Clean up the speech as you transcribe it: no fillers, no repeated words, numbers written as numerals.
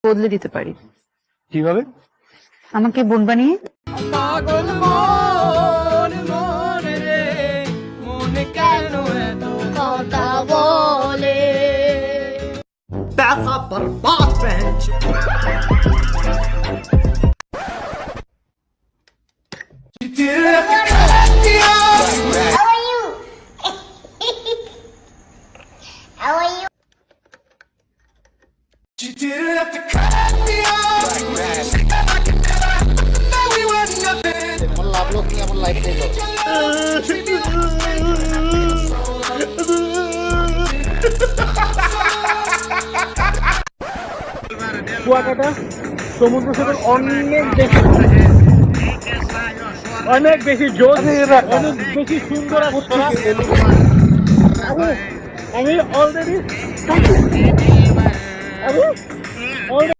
বদলে দিতে পারি। কিভাবে? আমাকে বোন বানিয়ে। পাগল মন মন রে মন কেন এত কথা বলে पैसा बर्बाद बहन How are you? You didn't have to cut me off. That we were nothing. আমার লাভ লোক নিয়ে আমার লাইফ টাইল কুয়াকাটা সমুদ্র সৈকত অনেক বেশি জোর, অনেক বেশি সুন্দর অবস্থা। আমি অলরেডি